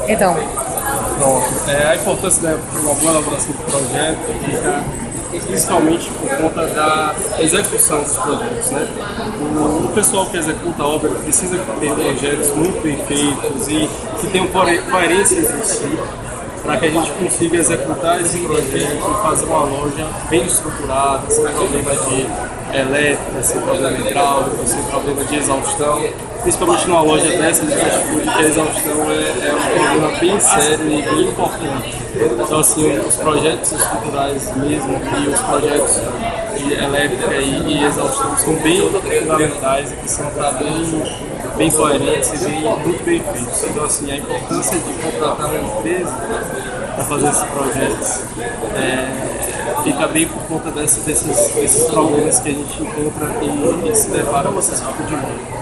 Então, Pronto. A importância de uma boa elaboração do projeto fica principalmente por conta da execução dos projetos, né? O pessoal que executa a obra precisa ter projetos muito bem feitos e que tenham coerência entre si, para que a gente consiga executar esse projeto e fazer uma loja bem estruturada, sem problema de elétrica, sem problema hidráulico, sem problema de exaustão. Principalmente numa loja dessa de fast food, que a exaustão é um problema bem sério e bem importante. Então, assim, os projetos estruturais mesmo e os projetos de elétrica e exaustão são bem fundamentais e que são para bem coerentes e muito bem feitos. Então, assim, a importância de contratar uma empresa para fazer esses projetos fica bem por conta desses problemas que a gente encontra e se depara com esse tipo de loja.